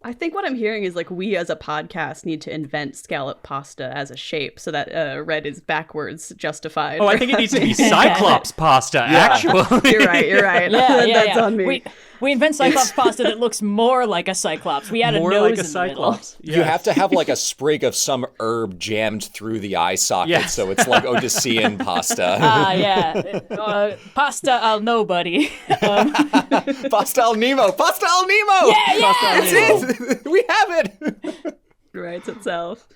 I think what I'm hearing is like we as a podcast need to invent scallop pasta as a shape so that red is backwards justified. Oh, I think it needs to be Cyclops pasta, actually. You're right. That's on me. We invent Cyclops pasta that looks more like a Cyclops. We add a More nose like in a the Cyclops. middle. You have to have like a sprig of some herb jammed through the eye socket, so it's like Odyssean pasta. Pasta al nobody. Pasta al Nemo! Pasta al Nemo! Yeah! That's it! We have it! Writes itself.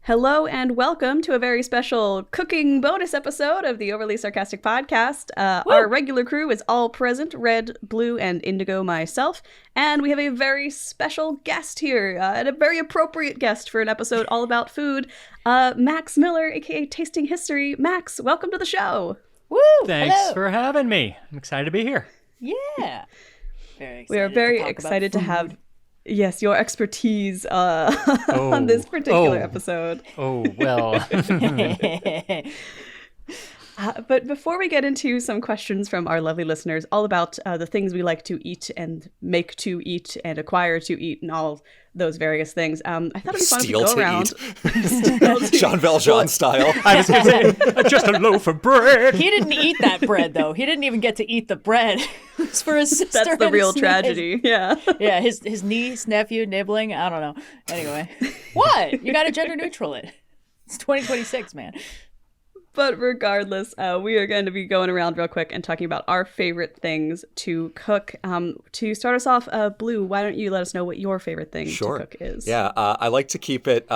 Hello and welcome to a very special cooking bonus episode of the Overly Sarcastic Podcast. Our regular crew is all present, red, blue, and indigo myself, and we have a very special guest here, and a very appropriate guest for an episode all about food, Max Miller, aka Tasting History. Max, welcome to the show. Woo! Thanks for having me. I'm excited to be here. Yeah. Very excited. We are very excited to have... Yes, your expertise on this particular episode. Oh, well. But before we get into some questions from our lovely listeners, all about the things we like to eat and make to eat and acquire to eat and all those various things, I thought it'd be fun to go around. Jean Valjean style. I was going to say, just a loaf of bread. He didn't eat that bread, though. He didn't even get to eat the bread. It was for his sister. That's the real tragedy. Yeah, his niece, nephew, nibbling. I don't know. Anyway. What? You got to gender neutral it. It's 2026, man. But regardless, we are going to be going around real quick and talking about our favorite things to cook. To start us off, Blue, why don't you let us know what your favorite thing to cook is? Yeah, I like to keep it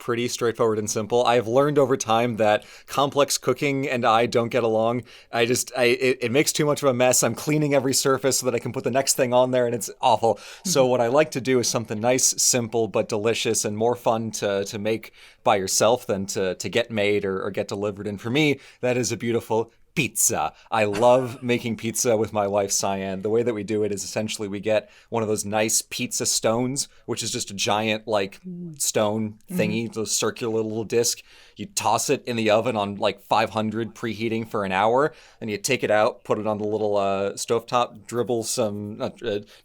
pretty straightforward and simple. I have learned over time that complex cooking and I don't get along. It makes too much of a mess. I'm cleaning every surface so that I can put the next thing on there, and it's awful. So what I like to do is something nice, simple, but delicious and more fun to make by yourself than to get made or get delivered. And for me, that is a beautiful pizza. I love making pizza with my wife, Cyan. The way that we do it is essentially we get one of those nice pizza stones, which is just a giant like stone thingy, the circular little disc. You toss it in the oven on like 500 preheating for an hour, and you take it out, put it on the little stovetop,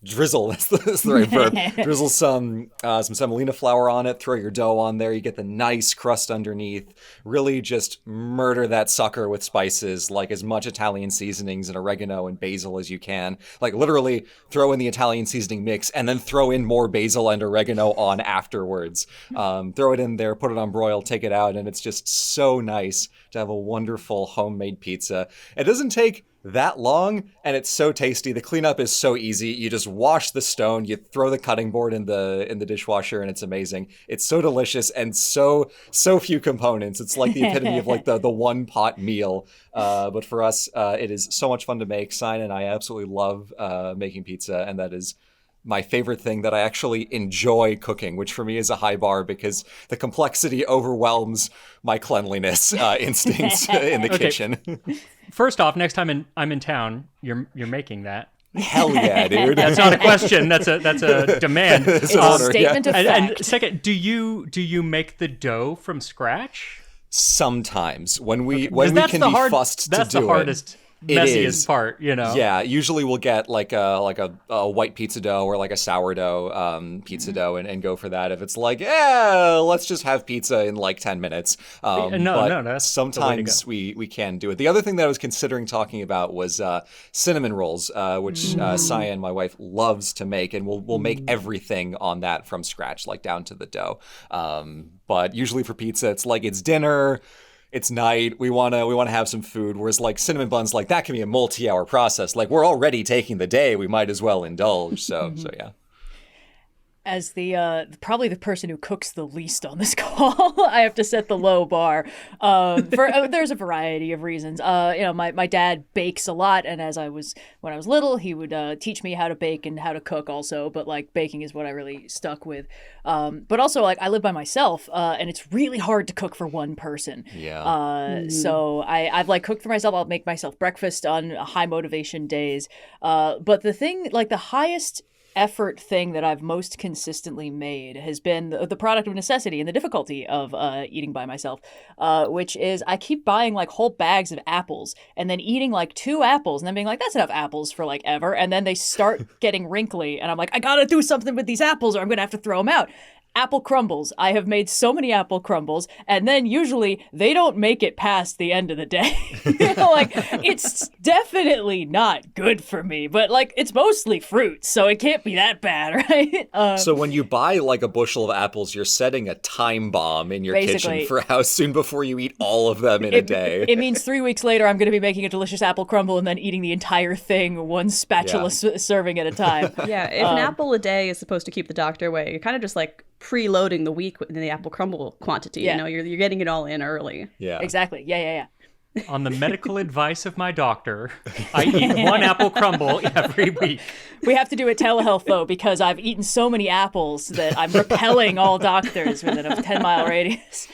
drizzle, that's the right verb, drizzle some semolina flour on it, throw your dough on there, you get the nice crust underneath, really just murder that sucker with spices, like as much Italian seasonings and oregano and basil as you can. Like literally throw in the Italian seasoning mix and then throw in more basil and oregano on afterwards. Throw it in there, put it on broil, take it out, and it's just so nice to have a wonderful homemade pizza. It doesn't take that long, and it's so tasty. The cleanup is so easy. You just wash the stone, you throw the cutting board in the dishwasher, and it's amazing. It's so delicious and so few components. It's like the epitome of like the one pot meal. But for us, it is so much fun to make. Sign and I absolutely love making pizza, and that is my favorite thing that I actually enjoy cooking, which for me is a high bar because the complexity overwhelms my cleanliness instincts in the kitchen. First off, next time I'm in town, you're making that. Hell yeah, dude. That's not a question. That's a demand. It's an order, statement of fact. And second, do you make the dough from scratch? Sometimes when we can be fussed to do it. That's the hardest. Messiest part, you know. Yeah, usually we'll get like a white pizza dough or like a sourdough pizza dough and go for that. If it's like, let's just have pizza in like 10 minutes. No, that's sometimes we can do it. The other thing that I was considering talking about was cinnamon rolls, which Cyan, my wife, loves to make, and we'll make everything on that from scratch, like down to the dough. But usually for pizza, it's like it's dinner. It's night. We wanna have some food. Whereas like cinnamon buns, like that can be a multi-hour process. Like we're already taking the day. We might as well indulge. So yeah. As the probably the person who cooks the least on this call, I have to set the low bar. There's a variety of reasons. My dad bakes a lot, and when I was little, he would teach me how to bake and how to cook also. But like baking is what I really stuck with. But also like I live by myself, and it's really hard to cook for one person. Yeah. So I've like cooked for myself. I'll make myself breakfast on high motivation days. But the thing, like the highest effort thing that I've most consistently made has been the product of necessity and the difficulty of eating by myself, which is I keep buying like whole bags of apples and then eating like 2 apples and then being like, that's enough apples for like ever. And then they start getting wrinkly and I'm like, I gotta do something with these apples or I'm gonna have to throw them out. Apple crumbles. I have made so many apple crumbles, and then usually they don't make it past the end of the day. Like, it's definitely not good for me, but like, it's mostly fruit, so it can't be that bad, right? So when you buy like a bushel of apples, you're setting a time bomb in your kitchen for how soon before you eat all of them in a day. It means 3 weeks later, I'm going to be making a delicious apple crumble and then eating the entire thing, one spatula serving at a time. Yeah, if an apple a day is supposed to keep the doctor away, you're kind of just like preloading the week in the apple crumble quantity. You know, you're getting it all in early. Yeah, exactly. Yeah. On the medical advice of my doctor, I eat 1 apple crumble every week. We have to do a telehealth though, because I've eaten so many apples that I'm repelling all doctors within a 10-mile radius.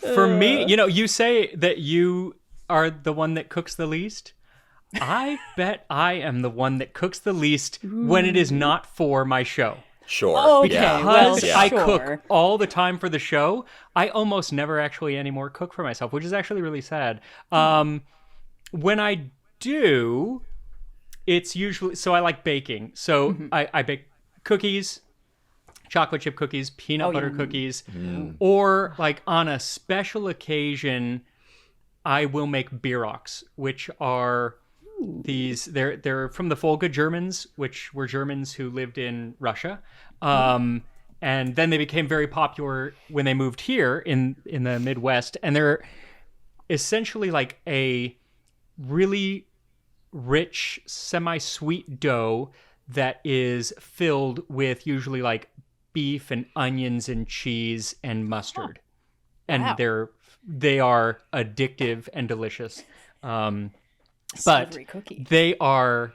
For me, you say that you are the one that cooks the least. I bet I am the one that cooks the least when it is not for my show. Sure. Okay. Because I sure. cook all the time for the show, I almost never actually anymore cook for myself, which is actually really sad. When I do, it's usually... So I like baking. So I bake cookies, chocolate chip cookies, peanut butter cookies, or like on a special occasion, I will make bierocks, which are... They're from the Volga Germans, which were Germans who lived in Russia, and then they became very popular when they moved here in the Midwest, and they're essentially like a really rich semi-sweet dough that is filled with usually like beef and onions and cheese and mustard, and they are addictive and delicious. But they are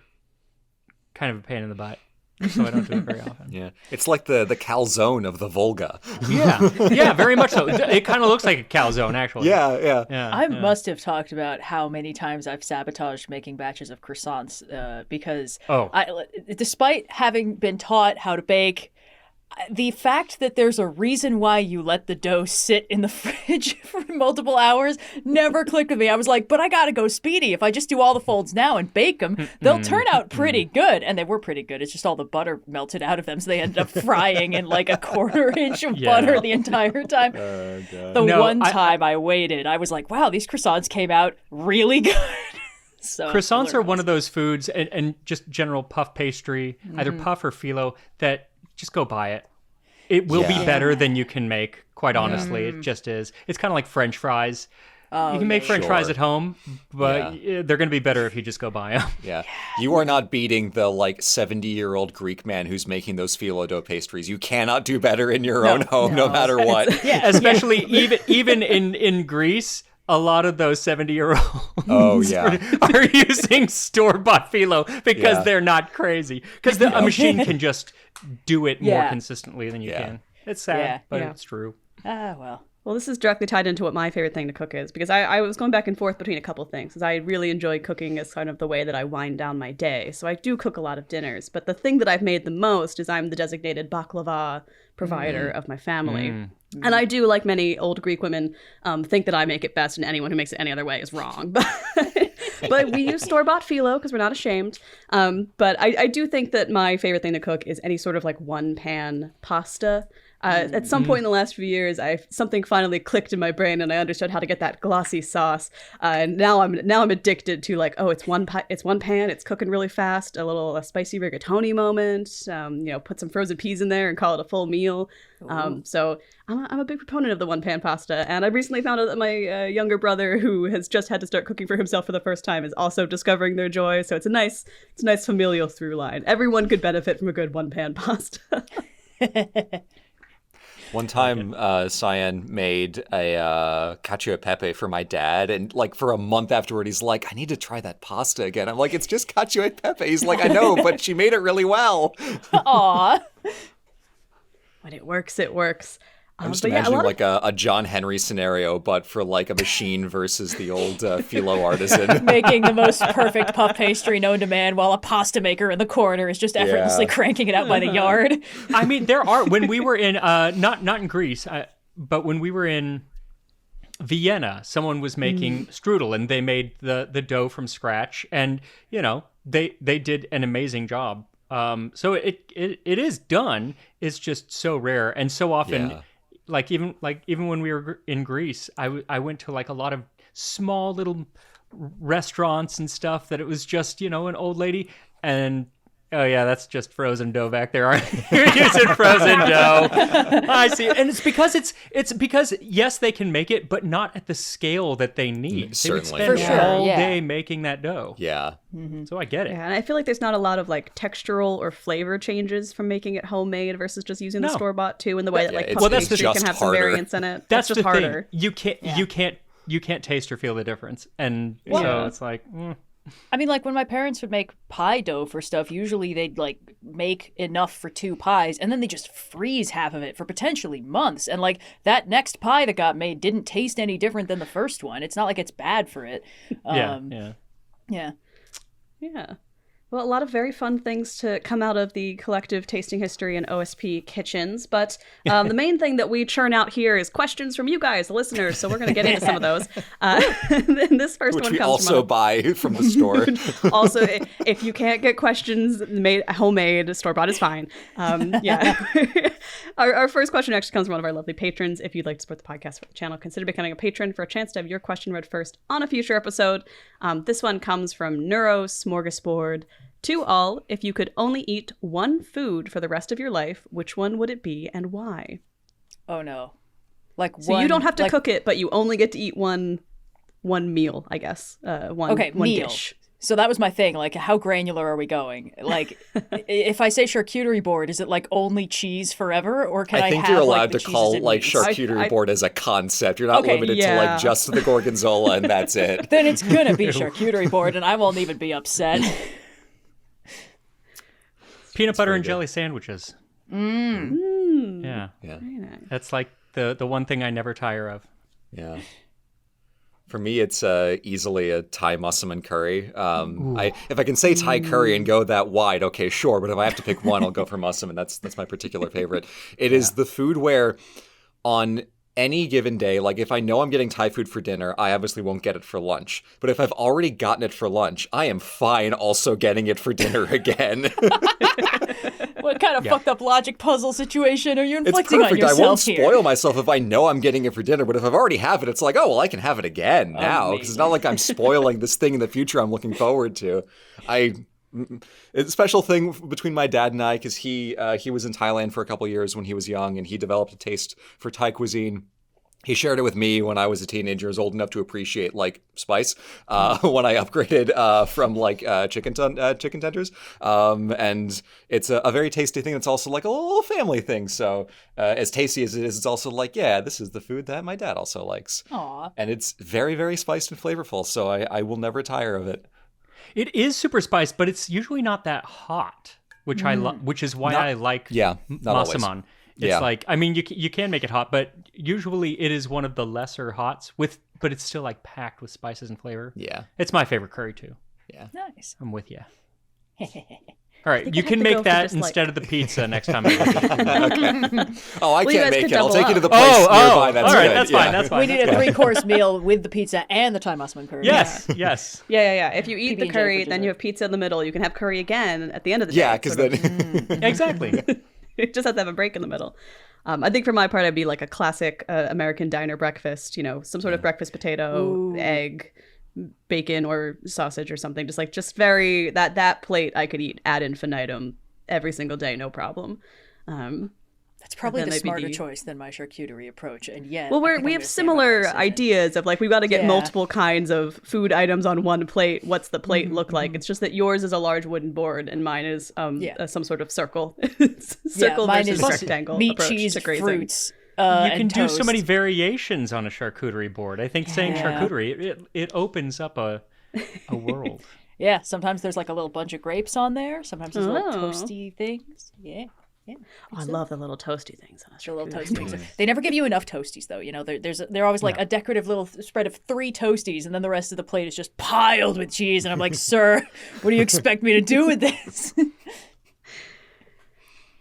kind of a pain in the butt, so I don't do it very often. Yeah, it's like the calzone of the Volga. Yeah, very much so. It kind of looks like a calzone, actually. Yeah. I must have talked about how many times I've sabotaged making batches of croissants because despite having been taught how to bake, the fact that there's a reason why you let the dough sit in the fridge for multiple hours never clicked with me. I was like, but I gotta go speedy. If I just do all the folds now and bake them, they'll turn out pretty good. And they were pretty good. It's just all the butter melted out of them, so they ended up frying in like a 1/4 inch of butter the entire time. One time I waited, I was like, wow, these croissants came out really good. So croissants are one of those foods, and just general puff pastry, either puff or phyllo, that just go buy it. It will be better than you can make, quite honestly. It just is. It's kind of like French fries. You can make French fries at home, but they're going to be better if you just go buy them. Yeah. You are not beating the like 70-year-old Greek man who's making those phyllo dough pastries. You cannot do better in your own home, no matter what. Especially even in Greece. A lot of those 70-year-olds are using store-bought phyllo because they're not crazy. Because a machine can just do it more consistently than you can. It's sad, but it's true. Well, this is directly tied into what my favorite thing to cook is, because I was going back and forth between a couple things, because I really enjoy cooking as kind of the way that I wind down my day. So I do cook a lot of dinners, but the thing that I've made the most is I'm the designated baklava provider of my family. And I do, like many old Greek women, think that I make it best, and anyone who makes it any other way is wrong. But we use store-bought phyllo because we're not ashamed. But I do think that my favorite thing to cook is any sort of like one-pan pasta. At some point in the last few years, something finally clicked in my brain, and I understood how to get that glossy sauce. And now I'm addicted to like, it's one pan, it's cooking really fast, a spicy rigatoni moment. Put some frozen peas in there and call it a full meal. So I'm a big proponent of the one pan pasta, and I recently found out that my younger brother, who has just had to start cooking for himself for the first time, is also discovering their joy. So it's a nice familial through line. Everyone could benefit from a good one pan pasta. One time, Cyan made a cacio e pepe for my dad, and like for a month afterward, he's like, I need to try that pasta again. I'm like, it's just cacio e pepe. He's like, I know, but she made it really well. Aw. When it works, it works. I'm just but yeah, imagining like a John Henry scenario, but for like a machine versus the old phyllo artisan. Making the most perfect puff pastry known to man while a pasta maker in the corner is just effortlessly cranking it out by the yard. I mean, there are, when we were in, not in Greece, but when we were in Vienna, someone was making strudel, and they made the dough from scratch, and, you know, they did an amazing job. So it is done. It's just so rare, and so often... Yeah. Like even when we were in Greece, I went to like a lot of small little restaurants and stuff that it was just, you know, an old lady and oh yeah, that's just frozen dough back there. You're using frozen dough. I see. And it's because yes, they can make it, but not at the scale that they need. Certainly. They would spend For sure, all yeah. day making that dough. Yeah. So I get it. Yeah, and I feel like there's not a lot of like textural or flavor changes from making it homemade versus just using the No. store-bought too, in the way that like it's- puff well, that's pastry just can have some harder. variants in it. That's It's the just harder. thing. You can't taste or feel the difference. And so it's like, I mean, like when my parents would make pie dough for stuff, usually they'd like make enough for 2 pies and then they just freeze half of it for potentially months. And like that next pie that got made didn't taste any different than the first one. It's not like it's bad for it. yeah. Yeah. Well, a lot of very fun things to come out of the collective tasting history and OSP kitchens. But the main thing that we churn out here is questions from you guys, the listeners. So we're going to get into some of those. And this first Which one we comes also from buy from the store. also, if you can't get questions made homemade, store-bought is fine. Yeah. Our first question actually comes from one of our lovely patrons. If you'd like to support the podcast for the channel, consider becoming a patron for a chance to have your question read first on a future episode. This one comes from Neuro Smorgasbord. To all, if you could only eat one food for the rest of your life, which one would it be and why? Oh no. Like So one, you don't have to like, cook it, but you only get to eat one meal, I guess. One meal. dish. So that was my thing. Like, how granular are we going? Like, if I say charcuterie board, is it like only cheese forever, or can I think have, you're like, allowed the to call cheeses like and meats? charcuterie board as a concept. You're not Okay, limited to like just the gorgonzola and that's it. Then it's gonna be charcuterie board, and I won't even be upset. Peanut butter and jelly sandwiches. Yeah. Yeah. Very nice. That's like the one thing I never tire of. Yeah. For me, it's easily a Thai massaman curry. If I can say Thai curry and go that wide, okay, sure. But if I have to pick one, I'll go for massaman. That's my particular favorite. It is the food where on any given day, like if I know I'm getting Thai food for dinner, I obviously won't get it for lunch. But if I've already gotten it for lunch, I am fine also getting it for dinner again. What kind of fucked up logic puzzle situation are you It's inflicting on perfect. I yourself won't here? spoil myself if I know I'm getting it for dinner. But if I've already have it, it's like, oh, well, I can have it again now. Because it's not like I'm spoiling this thing in the future I'm looking forward to. It's a special thing between my dad and I because he was in Thailand for a couple years when he was young, and he developed a taste for Thai cuisine. He shared it with me when I was a teenager, was old enough to appreciate like spice. When I upgraded from like chicken tenders, and it's a very tasty thing. It's also like a little family thing. So as tasty as it is, it's also like, yeah, this is the food that my dad also likes. Aw. And it's very, very spiced and flavorful. So I will never tire of it. It is super spiced, but it's usually not that hot, which which is why I like not always. massaman. It's like, I mean, you can make it hot, but usually it is one of the lesser hots but it's still like packed with spices and flavor. Yeah. It's my favorite curry too. Yeah. Nice. I'm with you. All right, you I can have to go make for that just, like- instead of the pizza next time. I visit. Oh, I you can't guys make could it. I'll double take you to the up. place nearby. all That's right, good. that's Yeah. fine. That's fine. We need a 3-course meal with the pizza and the Thai massaman curry. Yes, yes. Yeah. If you eat the PB&J for curry, then dessert. you have pizza in the middle. You can have curry again at the end of the day. Yeah, It's because sort of- then Exactly. you just have to have a break in the middle. I think for my part, I'd be like a classic American diner breakfast, some sort of breakfast potato, egg, bacon or sausage or something. Just very, that plate I could eat ad infinitum every single day, no problem. That's probably then the they'd be smarter the- choice than my charcuterie approach. And yet, Well, I think we I have understand my similar decision. ideas of like, we've got to get Yeah. multiple kinds of food items on one plate. What's the plate look like? It's just that yours is a large wooden board and mine is some sort of circle. Circle mine versus is rectangle meat, approach cheese, to grazing. fruits. You and can do so toast. many variations on a charcuterie board. I think saying Yeah. charcuterie, it opens up a world. Yeah, sometimes there's like a little bunch of grapes on there. Sometimes there's little Oh. toasty things. Yeah. Yeah, Oh, I love the little toasty things. On a the little charcuterie. toasties. They never give you enough toasties, though. You know, they're always like a decorative little spread of 3 toasties, and then the rest of the plate is just piled with cheese. And I'm like, sir, what do you expect me to do with this?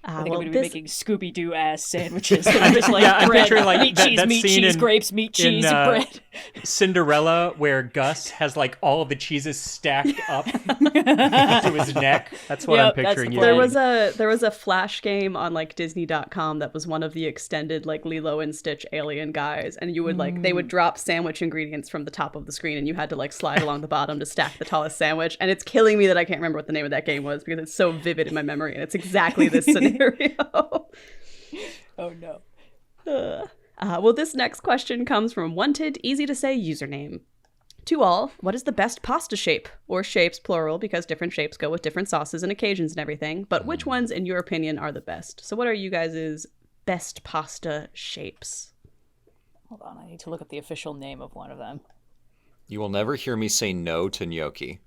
I think I'm going to be making Scooby-Doo ass sandwiches. I'm just like I'm bread, picturing, like, meat, that cheese, scene in- grapes, meat, cheese, bread. Cinderella, where Gus has like all the cheeses stacked up to his neck. That's what I'm picturing. There was a Flash game on like Disney.com that was one of the extended like Lilo and Stitch alien guys, and you would like they would drop sandwich ingredients from the top of the screen, and you had to like slide along the bottom to stack the tallest sandwich. And it's killing me that I can't remember what the name of that game was because it's so vivid in my memory, and it's exactly this scenario. Oh no. Well, this next question comes from Wanted Easy to Say username. To all, what is the best pasta shape? Or shapes, plural, because different shapes go with different sauces and occasions and everything. But which ones, in your opinion, are the best? So what are you guys' best pasta shapes? Hold on, I need to look up the official name of one of them. You will never hear me say no to gnocchi.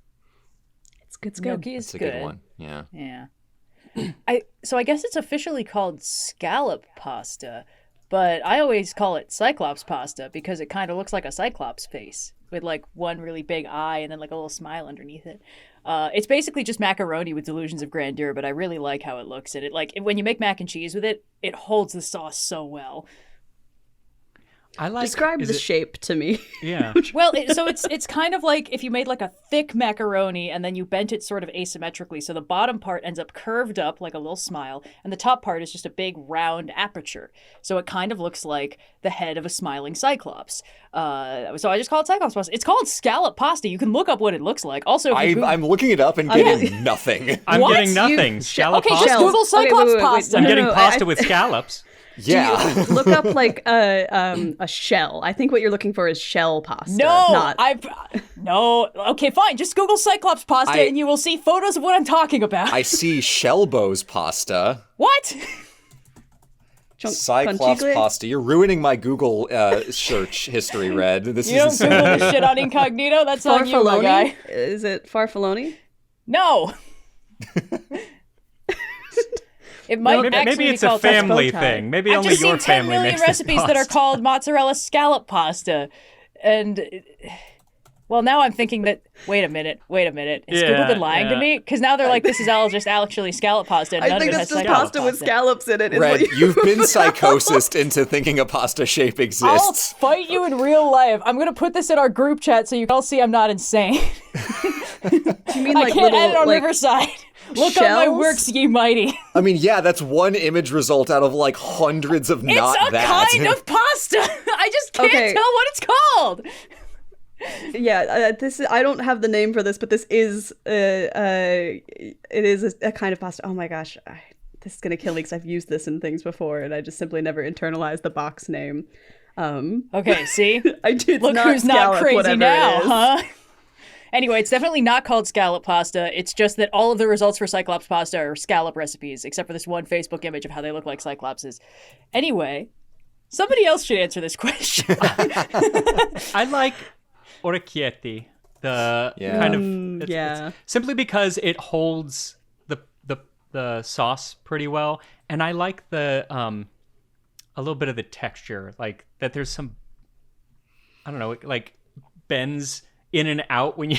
It's good. Gnocchi is It's a good one. Yeah. Yeah. So I guess it's officially called scallop pasta, but I always call it cyclops pasta because it kind of looks like a cyclops face with like one really big eye and then like a little smile underneath it. It's basically just macaroni with delusions of grandeur, but I really like how it looks. And it like when you make mac and cheese with it, it holds the sauce so well. Describe the shape to me. Yeah. Well, it's kind of like if you made like a thick macaroni and then you bent it sort of asymmetrically. So the bottom part ends up curved up like a little smile, and the top part is just a big round aperture. So it kind of looks like the head of a smiling cyclops. So I just call it cyclops pasta. It's called scallop pasta. You can look up what it looks like. Also, I'm looking it up and getting nothing. I'm What? getting nothing. Scallop okay, pasta. just Google cyclops wait, pasta. I'm getting pasta with scallops. Yeah. Look up like a shell. I think what you're looking for is shell pasta. No, no. Okay, fine. Just Google cyclops pasta and you will see photos of what I'm talking about. I see Shellbo's pasta. What? Cyclops pasta. You're ruining my Google search history, Red. This You don't Google this shit on incognito? That's on you, my guy. Is it farfalloni? No. It might maybe it's a family thing. Maybe I've only just your seen 10 family million makes recipes that are called mozzarella scallop pasta. And, well, now I'm thinking that, wait a minute. Has Google been lying to me? Because now they're like, this is all just actually scallop pasta. And I none think of it that's has just scallop pasta with scallops in it. Red, you've been psychosed into thinking a pasta shape I'll exists. fight you in real life. I'm going to put this in our group chat so you can all see I'm not insane. You mean I like can't little, edit on like, Riverside. Look on my shells? works, ye mighty. I mean, yeah, that's one image result out of like hundreds of not It's a that. kind of pasta. I just can't tell what it's called. Yeah, I don't have the name for this, but this is it is a kind of pasta. Oh my gosh, this is gonna kill me because I've used this in things before, and I just simply never internalized the box name. Okay, see, Look who's not crazy now, it is. huh? Anyway, it's definitely not called scallop pasta. It's just that all of the results for cyclops pasta are scallop recipes, except for this one Facebook image of how they look like cyclopses. Anyway, somebody else should answer this question. I like orecchietti, the kind of it's simply because it holds the sauce pretty well, and I like the a little bit of the texture, like that. There's some, I don't know, like bends in and out when you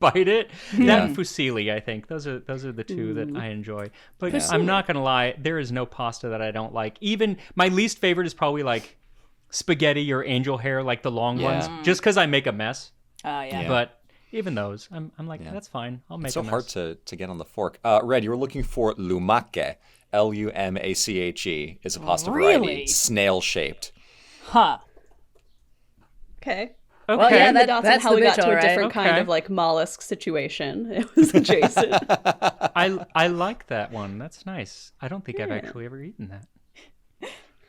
bite it. That and fusilli, I think those are the two that I enjoy. But I'm not gonna lie, there is no pasta that I don't like. Even my least favorite is probably like spaghetti or angel hair, like the long ones, just because I make a mess. But even those, I'm like, that's fine. I'll make. It's so a mess. hard to get on the fork. Red, you were looking for lumache. Lumache is a pasta variety, snail shaped. Huh. Okay. Okay. Well, yeah, that's that's how the we got bitch, to a alright. different kind of like mollusk situation. It was adjacent. I like that one. That's nice. I don't think I've actually ever eaten that.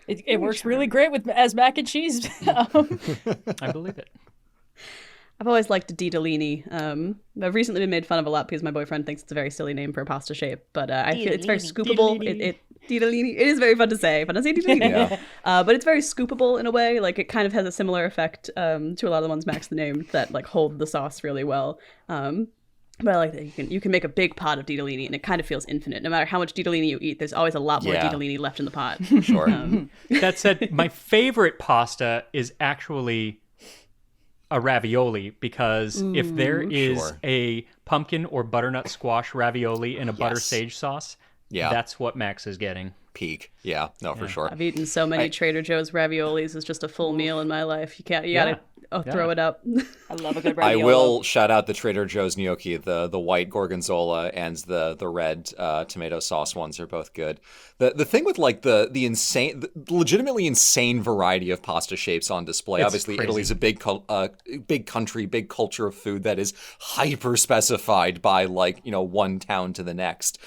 It works really great as mac and cheese. I believe it. I've always liked ditalini. I've recently been made fun of a lot because my boyfriend thinks it's a very silly name for a pasta shape, but I feel it's very scoopable. Ditalini. It is very fun to say, but I say ditalini. But it's very scoopable in a way. Like it kind of has a similar effect to a lot of the ones Max named that like hold the sauce really well. But I like that you can make a big pot of ditalini, and it kind of feels infinite. No matter how much ditalini you eat, there's always a lot more ditalini left in the pot. Sure. That said, my favorite pasta is actually a ravioli, because if there is a pumpkin or butternut squash ravioli in a butter sage sauce, that's what Max is getting. Peak. Yeah, no, for sure. I've eaten so many Trader Joe's raviolis. It's just a full meal in my life. You gotta throw it up. I love a good ravioli. I will shout out the Trader Joe's gnocchi. The white gorgonzola and the red tomato sauce ones are both good. The thing with like the legitimately insane variety of pasta shapes on display. It's obviously, crazy. Italy's a big country, big culture of food that is hyper specified by one town to the next.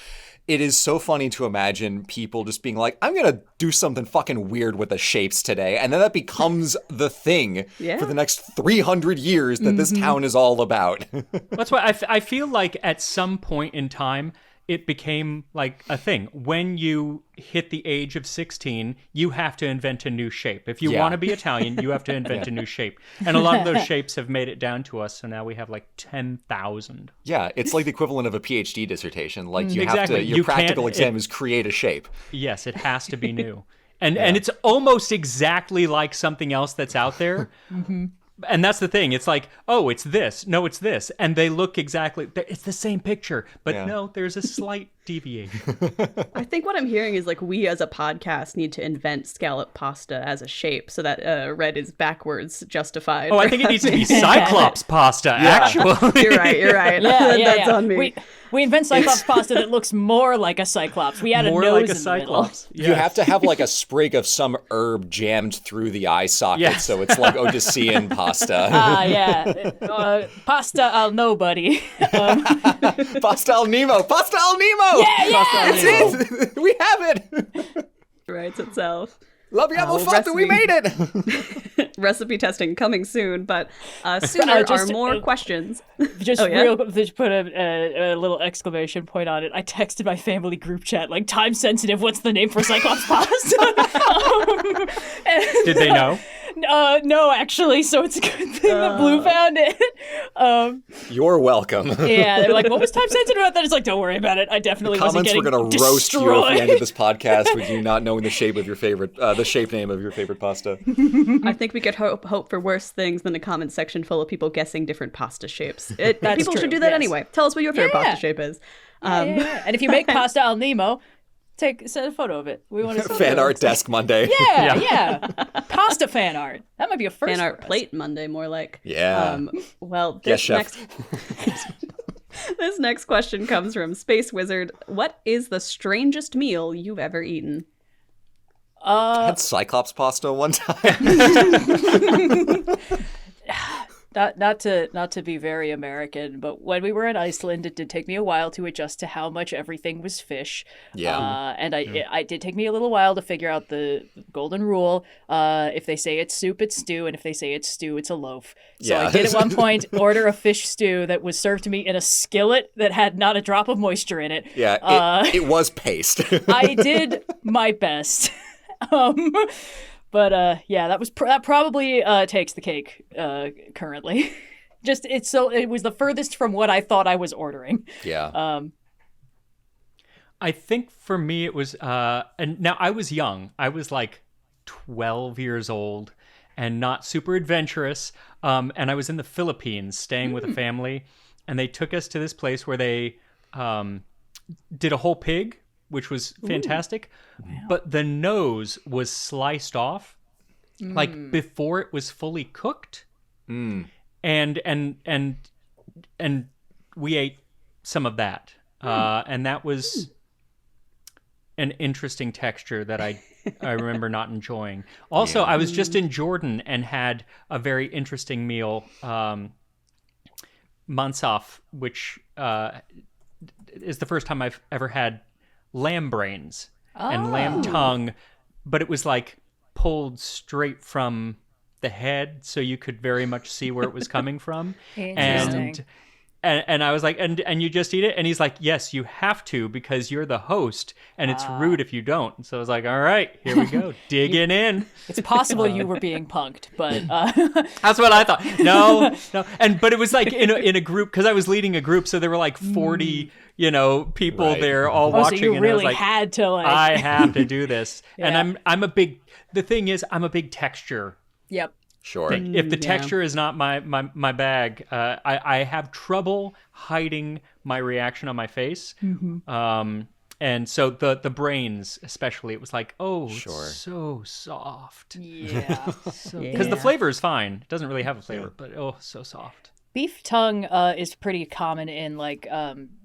It is so funny to imagine people just being like, I'm going to do something fucking weird with the shapes today. And then that becomes the thing for the next 300 years that this town is all about. That's why I feel like at some point in time, it became like a thing. When you hit the age of 16, you have to invent a new shape. If you want to be Italian, you have to invent a new shape. And a lot of those shapes have made it down to us. So now we have like 10,000. Yeah, it's like the equivalent of a PhD dissertation. Like you have Exactly. to, your practical exam is create a shape. Yes, it has to be new. And it's almost exactly like something else that's out there. And that's the thing. It's like, oh, it's this. No, it's this. And they look exactly, it's the same picture. But no, there's a slight deviation. I think what I'm hearing is like we as a podcast need to invent scallop pasta as a shape so that red is backwards justified. Oh, I think it needs to be Cyclops pasta, actually. You're right. That's on me. We invent Cyclops pasta that looks more like a Cyclops. We add a More nose like a in the Cyclops. middle. You have to have like a sprig of some herb jammed through the eye socket, so it's like Odyssean pasta. Pasta al nobody. Pasta al Nemo! Pasta al Nemo! That's it! We have it! Writes itself. L'abbiamo fatto, we made it! Recipe testing coming soon, but sooner are more questions. Just just put a little exclamation point on it. I texted my family group chat, like, time sensitive, what's the name for Cyclops pasta? Did they know? No, actually, so it's a good thing that Blue found it. You're welcome. Yeah, they're like, what was time sensitive about that? It's like, don't worry about it. I definitely wasn't Comments getting were going to roast you at the end of this podcast with you not knowing the shape of your favorite, the shape name of your favorite pasta. I think we could hope for worse things than a comment section full of people guessing different pasta shapes. People should do that anyway. Tell us what your favorite pasta shape is. And if you make pasta al Nemo, send a photo of it. We want to see Fan art desk Monday. Yeah. Pasta fan art. That might be a first. Fan art plate Monday, more like. Yeah. Well, Yes, chef. This next question comes from Space Wizard. What is the strangest meal you've ever eaten? I had Cyclops pasta one time. Not to be very American, but when we were in Iceland, it did take me a while to adjust to how much everything was fish. Yeah. And it did take me a little while to figure out the golden rule. If they say it's soup, it's stew, and if they say it's stew, it's a loaf. So I did at one point order a fish stew that was served to me in a skillet that had not a drop of moisture in it. Yeah, it was paste. I did my best. But that probably takes the cake currently. It was the furthest from what I thought I was ordering. Yeah. I think for me it was and now I was young. I was like 12 years old and not super adventurous. And I was in the Philippines staying with a family, and they took us to this place where they did a whole pig, which was fantastic. Wow. But the nose was sliced off like before it was fully cooked. And we ate some of that. And that was an interesting texture that I remember not enjoying. Also, I was just in Jordan and had a very interesting meal, mansaf, which is the first time I've ever had lamb brains and lamb tongue, but it was like pulled straight from the head, so you could very much see where it was coming from. Interesting. And I was like, and you just eat it? And he's like, yes, you have to because you're the host, and it's rude if you don't. And so I was like, all right, here we go, digging in. It's possible you were being punked, but that's what I thought. No, but it was like in a group because I was leading a group, so there were like 40, people there all watching. So you and really I was like, had to like. I have to do this, Yeah. and I'm a big. The thing is, I'm a big texture. Yep. Sure. Thing. If the texture is not my bag, I have trouble hiding my reaction on my face. And so the brains, especially, it was like, oh, Sure. it's so soft. Yeah. Because the flavor is fine. It doesn't really have a flavor, but so soft. Beef tongue is pretty common in like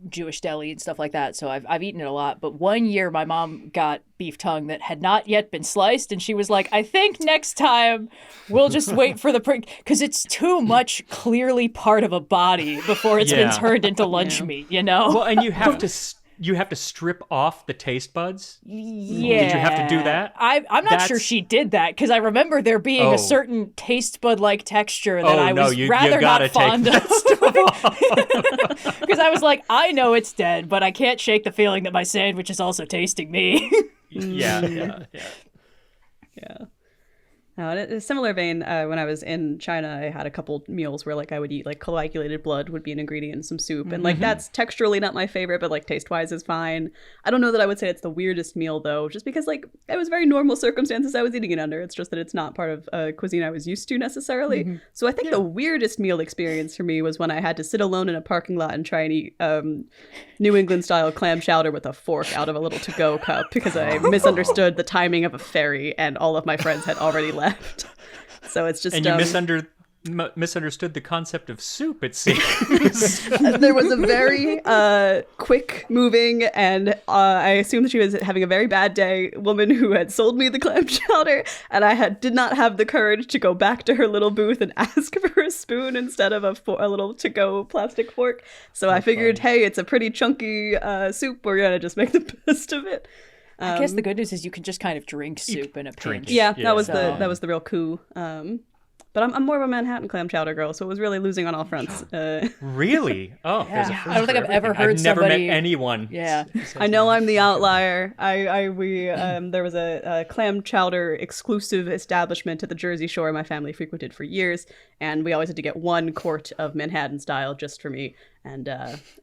Jewish deli and stuff like that. So I've eaten it a lot. But one year my mom got beef tongue that had not yet been sliced, and she was like, "I think next time we'll just wait for the because it's too much clearly part of a body before it's been turned into lunch meat." Well, and you have to strip off the taste buds. Yeah. Did you have to do that? I'm not sure she did that because I remember there being a certain taste bud like texture that I was rather not fond of. Because I was like, I know it's dead, but I can't shake the feeling that my sandwich is also tasting me. Yeah. No, in a similar vein, when I was in China, I had a couple meals where like I would eat like coagulated blood would be an ingredient in some soup, and like that's texturally not my favorite, but like taste wise is fine. I don't know that I would say it's the weirdest meal though, just because like it was very normal circumstances I was eating it under. It's just that it's not part of a cuisine I was used to necessarily. So I think the weirdest meal experience for me was when I had to sit alone in a parking lot and try and eat New England style clam chowder with a fork out of a little to-go cup because I misunderstood the timing of a ferry and all of my friends had already left. So it's just and you misunderstood the concept of soup, it seems. There was a very quick moving and I assumed that she was having a very bad day woman who had sold me the clam chowder, and I did not have the courage to go back to her little booth and ask for a spoon instead of a little to-go plastic fork. So I figured, hey, it's a pretty chunky soup, we're gonna just make the best of it. I guess the good news is you can just kind of drink soup in a pinch. Yeah, that was the real coup. But I'm more of a Manhattan clam chowder girl, so it was really losing on all fronts. Really? Oh, there's a first I don't think for I've ever everything. heard I've never somebody. met anyone. Yeah. I know I'm the outlier. There was a clam chowder exclusive establishment at the Jersey Shore my family frequented for years, and we always had to get one quart of Manhattan style just for me. And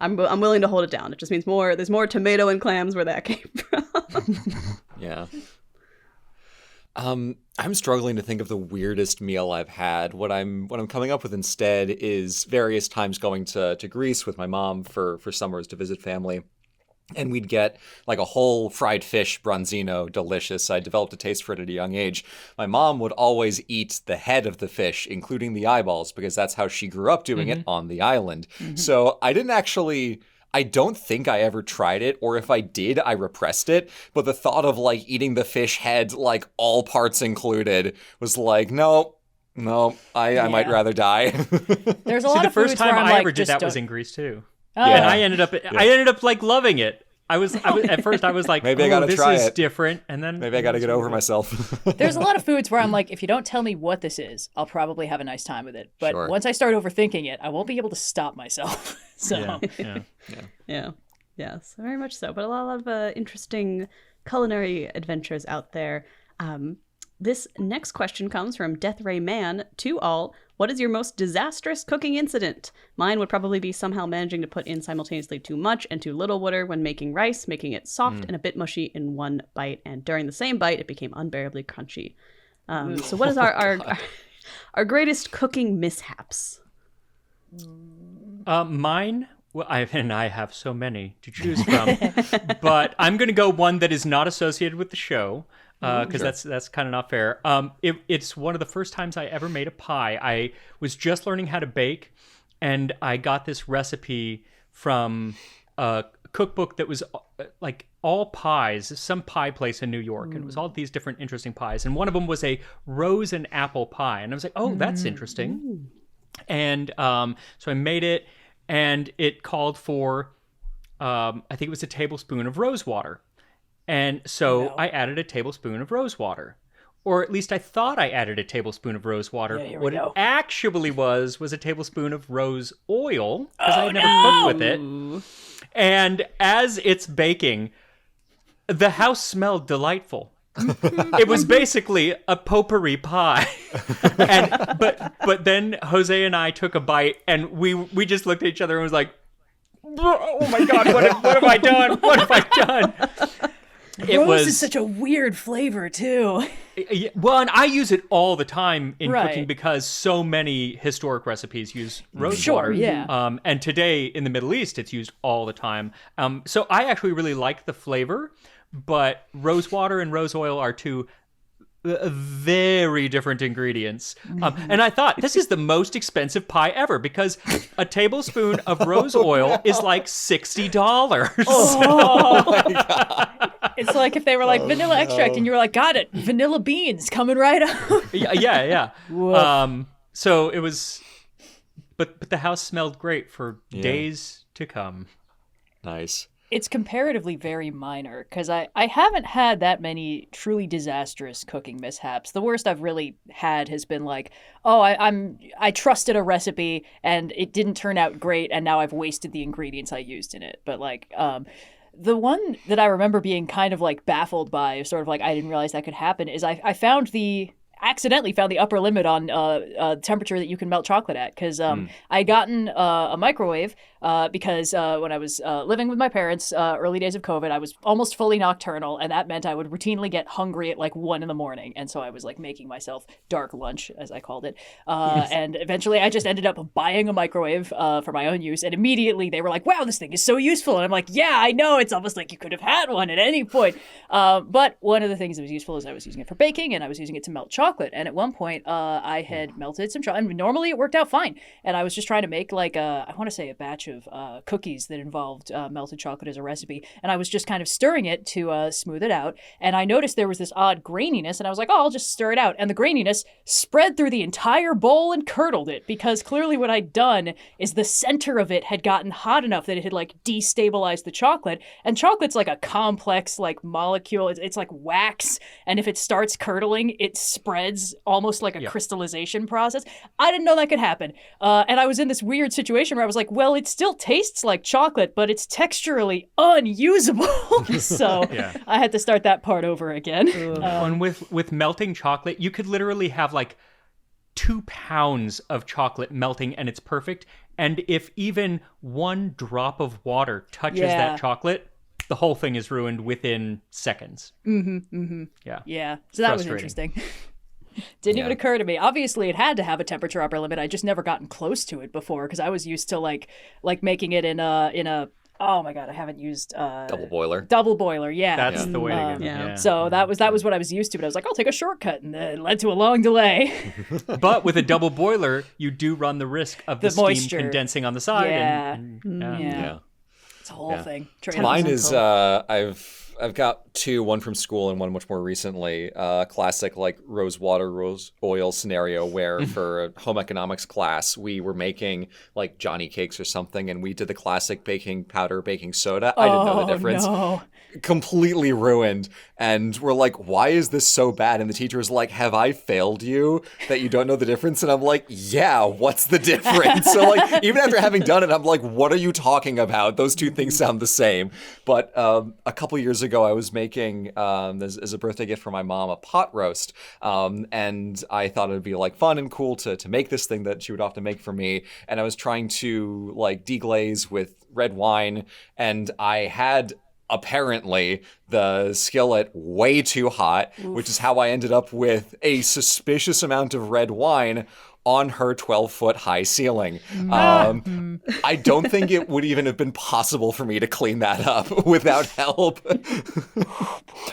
I'm willing to hold it down. It just means there's more tomato and clams where that came from. Yeah. I'm struggling to think of the weirdest meal I've had. What I'm coming up with instead is various times going to Greece with my mom for summers to visit family. And we'd get like a whole fried fish branzino, delicious. I developed a taste for it at a young age. My mom would always eat the head of the fish, including the eyeballs, because that's how she grew up doing it on the island. So I don't think I ever tried it, or if I did, I repressed it. But the thought of like eating the fish head, like all parts included, was like, no, I might rather die. There's a lot the of first foods time where I'm I like, ever did just that don't... was in Greece too. Oh. And I ended up like loving it. I was at first I was like, maybe I gotta this try is it. different, and then Maybe I gotta get over myself. There's a lot of foods where I'm like, if you don't tell me what this is, I'll probably have a nice time with it. But Sure. once I start overthinking it, I won't be able to stop myself. So Yes, very much so. But a lot of interesting culinary adventures out there. This next question comes from Death Ray Man to all. What is your most disastrous cooking incident? Mine would probably be somehow managing to put in simultaneously too much and too little water when making rice, making it soft and a bit mushy in one bite. And during the same bite, it became unbearably crunchy. So what is our greatest cooking mishaps? Mine. Well, I have so many to choose from, but I'm going to go one that is not associated with the show because that's kind of not fair. It's one of the first times I ever made a pie. I was just learning how to bake, and I got this recipe from a cookbook that was like all pies, some pie place in New York, and it was all these different interesting pies, and one of them was a rose and apple pie, and I was like, oh, that's interesting. And so I made it. And it called for, I think it was a tablespoon of rose water. And so I added a tablespoon of rose water. or at least I thought I added a tablespoon of rose water. Yeah, here we What go. it actually was a tablespoon of rose oil, because I had never cooked with it. And as it's baking, the house smelled delightful. It was basically a potpourri pie. But then Jose and I took a bite, and we just looked at each other and was like, oh my God, what have I done? What have I done? Rose is such a weird flavor, too. Well, and I use it all the time in Right. cooking because so many historic recipes use rose Sure, water. yeah. And today in the Middle East, it's used all the time. So I actually really like the flavor, but rose water and rose oil are two very different ingredients. And I thought, this is the most expensive pie ever, because a tablespoon of rose oil is like $60. Oh my God. It's like if they were like vanilla extract and you were like, got it, vanilla beans coming right up. Yeah. So it was, but the house smelled great for days to come. Nice. It's comparatively very minor, because I haven't had that many truly disastrous cooking mishaps. The worst I've really had has been like, I trusted a recipe and it didn't turn out great, and now I've wasted the ingredients I used in it. But like, the one that I remember being kind of like baffled by, sort of like I didn't realize that could happen, is I accidentally found the upper limit on temperature that you can melt chocolate at, because I had gotten a microwave because when I was living with my parents, early days of COVID, I was almost fully nocturnal, and that meant I would routinely get hungry at like 1 a.m. And so I was like making myself dark lunch, as I called it. And eventually I just ended up buying a microwave for my own use, and immediately they were like, wow, this thing is so useful. And I'm like, yeah, I know, it's almost like you could have had one at any point. But one of the things that was useful is I was using it for baking, and I was using it to melt chocolate. And at one point, I had melted some chocolate. And normally it worked out fine. And I was just trying to make like I want to say a batch of cookies that involved melted chocolate as a recipe. And I was just kind of stirring it to smooth it out. And I noticed there was this odd graininess. And I was like, I'll just stir it out. And the graininess spread through the entire bowl and curdled it, because clearly what I'd done is the center of it had gotten hot enough that it had like destabilized the chocolate. And chocolate's like a complex like molecule. It's like wax. And if it starts curdling, it spreads almost like a crystallization process. I didn't know that could happen. And I was in this weird situation where I was like, well, it still tastes like chocolate, but it's texturally unusable. So I had to start that part over again. And with melting chocolate, you could literally have like 2 pounds of chocolate melting, and it's perfect. And if even 1 drop of water touches that chocolate, the whole thing is ruined within seconds. Yeah. So that was interesting. Didn't even occur to me. Obviously, it had to have a temperature upper limit. I just never gotten close to it before, because I was used to like making it in a. Oh my God, I haven't used Double boiler. Double boiler, yeah. That's the way to go. So that was what I was used to. But I was like, I'll take a shortcut, and it led to a long delay. But with a double boiler, you do run the risk of the steam moisture condensing on the side. Yeah. It's a whole thing. Mine is I've got 2, one from school and one much more recently. Classic like rose water, rose oil scenario where for a home economics class we were making like Johnny cakes or something, and we did the classic baking powder, baking soda. I didn't know the difference. No. Completely ruined. And we're like, why is this so bad? And the teacher was like, have I failed you that you don't know the difference? And I'm like, yeah, what's the difference? So like, even after having done it, I'm like, what are you talking about? Those two things sound the same. But a couple years ago, I was making, as a birthday gift for my mom, a pot roast. And I thought it would be like fun and cool to make this thing that she would often make for me. And I was trying to like deglaze with red wine. And I had apparently the skillet way too hot, which is how I ended up with a suspicious amount of red wine on her 12-foot high ceiling. I don't think it would even have been possible for me to clean that up without help.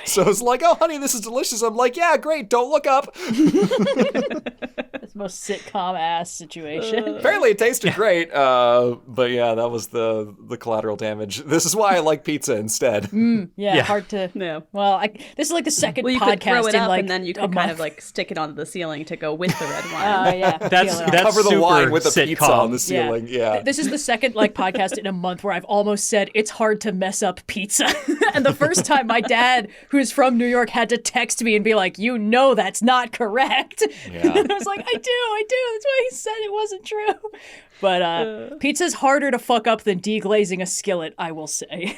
So I was like, oh, honey, this is delicious. I'm like, yeah, great, don't look up. It's the most sitcom ass situation. Apparently, it tasted great, but yeah, that was the collateral damage. This is why I like pizza instead. Yeah, hard to. Yeah. Well, this is like the second Well, you podcast could throw it in up, like and then you a could kind month. of like stick it onto the ceiling to go with the red wine. Yeah, That's feel it. that's Cover the super wine with a sitcom. pizza on the ceiling. Yeah. This is the second like podcast in a month where I've almost said it's hard to mess up pizza. And the first time my dad, who's from New York, had to text me and be like, "You know that's not correct." Yeah. And I was like, I do. That's why he said it wasn't true. But pizza's harder to fuck up than deglazing a skillet, I will say.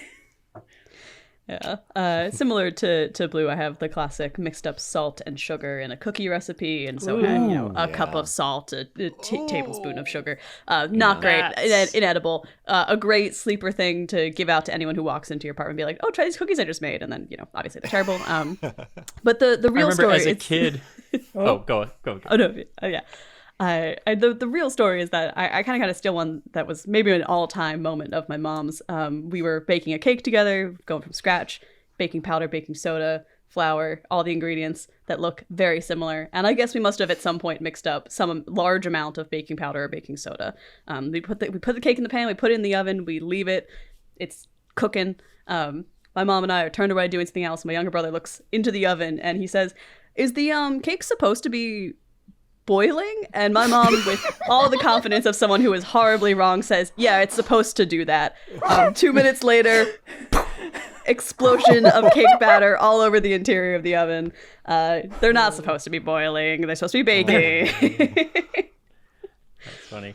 Yeah. Similar to Blue, I have the classic mixed up salt and sugar in a cookie recipe, and so had a cup of salt, a tablespoon of sugar. Not great, inedible. A great sleeper thing to give out to anyone who walks into your apartment and be like, "Oh, try these cookies I just made," and then obviously they're terrible. But the real I remember story as a kid. Go. Oh no, yeah. The real story is that I kind of got to steal one that was maybe an all-time moment of my mom's. We were baking a cake together, going from scratch, baking powder, baking soda, flour, all the ingredients that look very similar. And I guess we must have at some point mixed up some large amount of baking powder or baking soda. We put the cake in the pan, we put it in the oven, we leave it, it's cooking. My mom and I are turned away doing something else. My younger brother looks into the oven and he says, "Is the cake supposed to be boiling?" And my mom, with all the confidence of someone who is horribly wrong, says, "Yeah, it's supposed to do that." 2 minutes later, explosion of cake batter all over the interior of the oven. They're not supposed to be boiling. They're supposed to be baking. That's funny.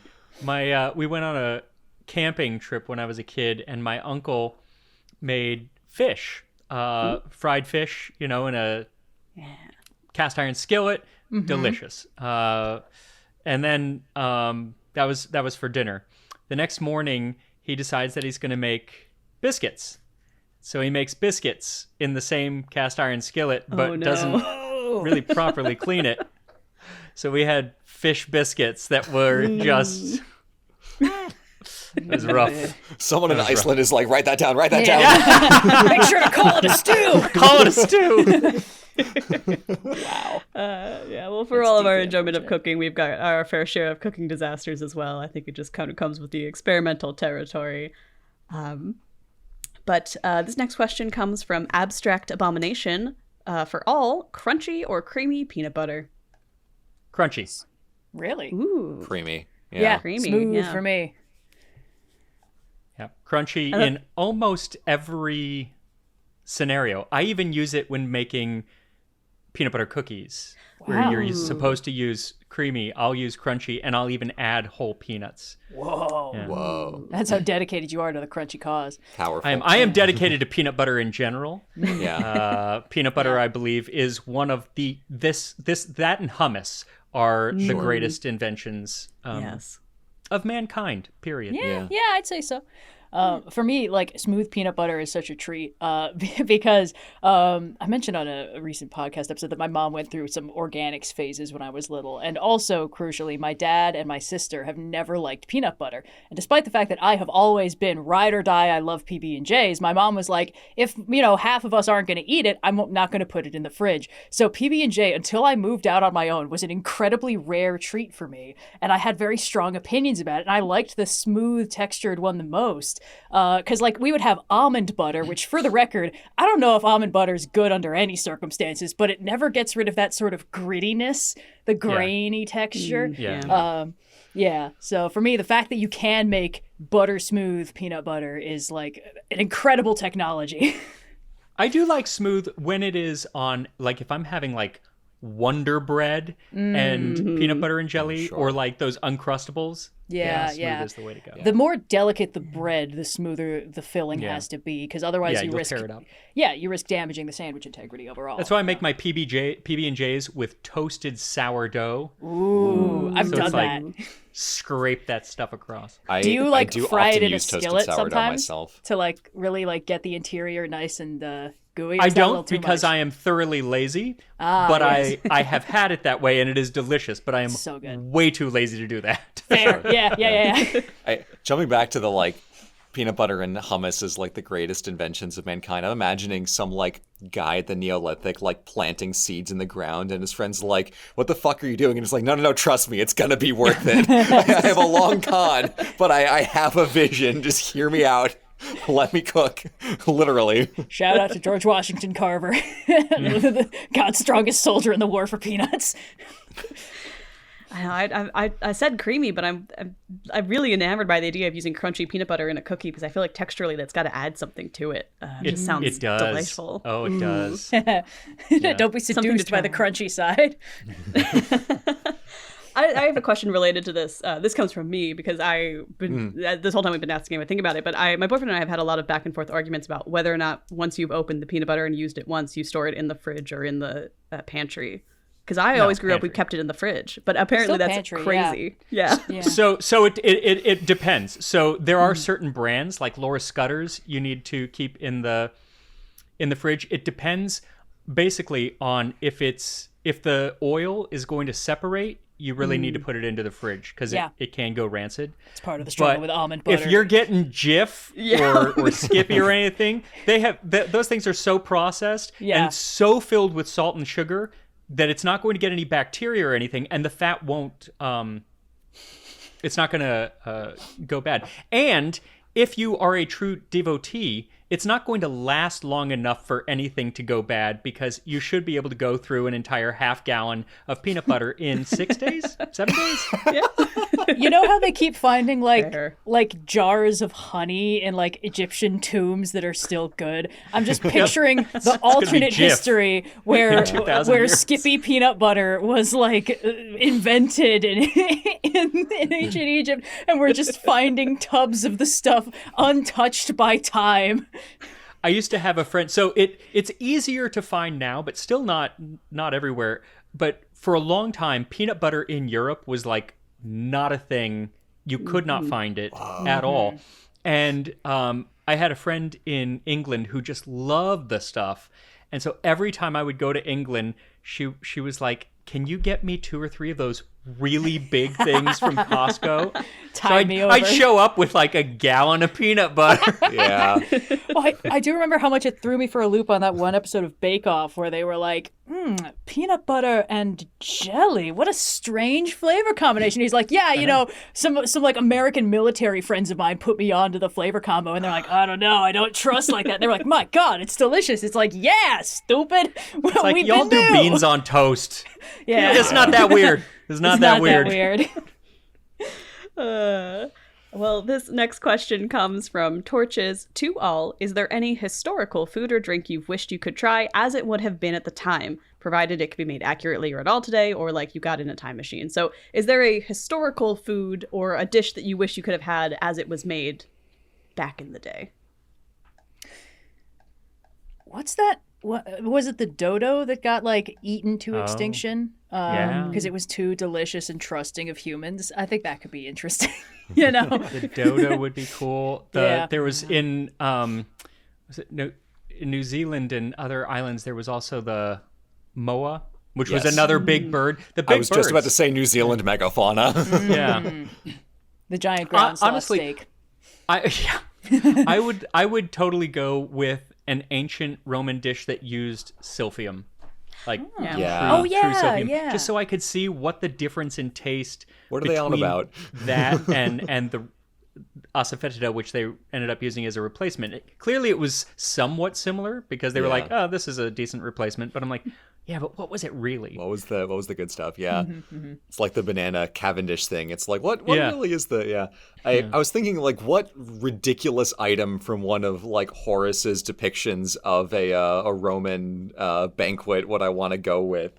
We went on a camping trip when I was a kid, and my uncle made fish, fried fish, in a cast iron skillet. Delicious. And then that was for dinner. The next morning, he decides that he's going to make biscuits. So he makes biscuits in the same cast iron skillet, but doesn't really properly clean it. So we had fish biscuits that were just... It was rough. Someone in Iceland is like, write that down. Make sure to call it a stew. Call it a stew. Wow. Well, for all of our enjoyment of cooking, we've got our fair share of cooking disasters as well. I think it just kind of comes with the experimental territory. But this next question comes from Abstract Abomination. For all, crunchy or creamy peanut butter? Crunchy. Really? Ooh. Creamy. Yeah, creamy, smooth yeah. for me. Yeah, crunchy in almost every scenario. I even use it when making peanut butter cookies, where you're supposed to use creamy. I'll use crunchy, and I'll even add whole peanuts. Whoa. Yeah. Whoa. That's how dedicated you are to the crunchy cause. Powerful. I am dedicated to peanut butter in general. Yeah. Peanut butter, I believe, is one of that and hummus are the greatest inventions Yes. of mankind, period. Yeah, I'd say so. For me, like, smooth peanut butter is such a treat because I mentioned on a recent podcast episode that my mom went through some organics phases when I was little. And also, crucially, my dad and my sister have never liked peanut butter. And despite the fact that I have always been ride or die, I love PB&Js, my mom was like, if, half of us aren't going to eat it, I'm not going to put it in the fridge. So PB&J, until I moved out on my own, was an incredibly rare treat for me. And I had very strong opinions about it. And I liked the smooth textured one the most. Because we would have almond butter, which for the record, I don't know if almond butter is good under any circumstances, but it never gets rid of that sort of grittiness, the grainy texture. So for me, the fact that you can make butter smooth peanut butter is like an incredible technology. I do like smooth when it is on, like, if I'm having like Wonder Bread and peanut butter and jelly, or like those Uncrustables. Smooth is the way to go. The more delicate the bread, the smoother the filling has to be, because otherwise you risk tear it up. you risk damaging the sandwich integrity overall. That's why I make my PB&Js with toasted sourdough. Ooh, I've done that. Scrape that stuff across. Do you fry it in a skillet sometimes myself. to really get the interior nice and gooey? I don't, because I am thoroughly lazy, but yes. I have had it that way, and it is delicious, but I am way too lazy to do that. Fair. Yeah. Jumping back to the peanut butter and hummus is like the greatest inventions of mankind. I'm imagining some like guy at the Neolithic like planting seeds in the ground, and his friend's like, "What the fuck are you doing?" And it's like, no, trust me, it's gonna be worth it. I have a long con, but I have a vision. Just hear me out. Let me cook, literally. Shout out to George Washington Carver, God's strongest soldier in the war for peanuts. I said creamy, but I'm really enamored by the idea of using crunchy peanut butter in a cookie because I feel like texturally that's got to add something to it. It just sounds delightful. Oh, it does. Don't be seduced by the crunchy side. I have a question related to this. This comes from me because this whole time we've been asking him to think about it, but my boyfriend and I have had a lot of back and forth arguments about whether or not once you've opened the peanut butter and used it once, you store it in the fridge or in the pantry. Because I always grew up, we kept it in the fridge, but apparently Still that's pantry, crazy. Yeah. So it depends. So there are certain brands like Laura Scudder's you need to keep in the fridge. It depends basically on if the oil is going to separate. You really need to put it into the fridge because it can go rancid. It's part of the struggle with almond butter. If you're getting Jif or Skippy or anything, they have those things are so processed and so filled with salt and sugar that it's not going to get any bacteria or anything, and the fat won't. It's not going to go bad. And if you are a true devotee, it's not going to last long enough for anything to go bad because you should be able to go through an entire half gallon of peanut butter in 6 days, 7 days. Yeah. You know how they keep finding like jars of honey in like Egyptian tombs that are still good? I'm just picturing the alternate history where Skippy peanut butter was like invented in ancient Egypt, and we're just finding tubs of the stuff untouched by time. I used to have a friend, so it's easier to find now, but still not everywhere. But for a long time, peanut butter in Europe was like not a thing. You could not find it at all. And I had a friend in England who just loved the stuff. And so every time I would go to England, she was like, "Can you get me 2 or 3 of those really big things from Costco?" I'd show up with like a gallon of peanut butter. Yeah. Well, I do remember how much it threw me for a loop on that one episode of Bake Off where they were like, peanut butter and jelly. What a strange flavor combination. He's like, yeah, you know, some like American military friends of mine put me onto the flavor combo, and they're like, I don't know, I don't trust like that. And they're like, my God, it's delicious. It's like, yeah, stupid. It's like, y'all do beans on toast. Yeah. It's not that weird. It's not that weird. Well, this next question comes from Torches to all. Is there any historical food or drink you've wished you could try as it would have been at the time, provided it could be made accurately or at all today, or like you got in a time machine? So is there a historical food or a dish that you wish you could have had as it was made back in the day? What's that? What was it? The dodo that got like eaten to extinction because it was too delicious and trusting of humans. I think that could be interesting. You know, the dodo would be cool. There was in in New Zealand and other islands. There was also the moa, which was another big bird. I was just about to say New Zealand megafauna. Yeah, the giant ground honestly, steak. I would totally go with an ancient Roman dish that used silphium. Like true silphium. Just so I could see what the difference in taste what are they on about that and the asafetida, which they ended up using as a replacement. Clearly it was somewhat similar because they were like, oh, this is a decent replacement, but I'm like, yeah, but what was it really? What was the good stuff? Yeah. It's like the banana Cavendish thing. It's like what really is the I was thinking like what ridiculous item from one of like Horace's depictions of a Roman banquet would I want to go with.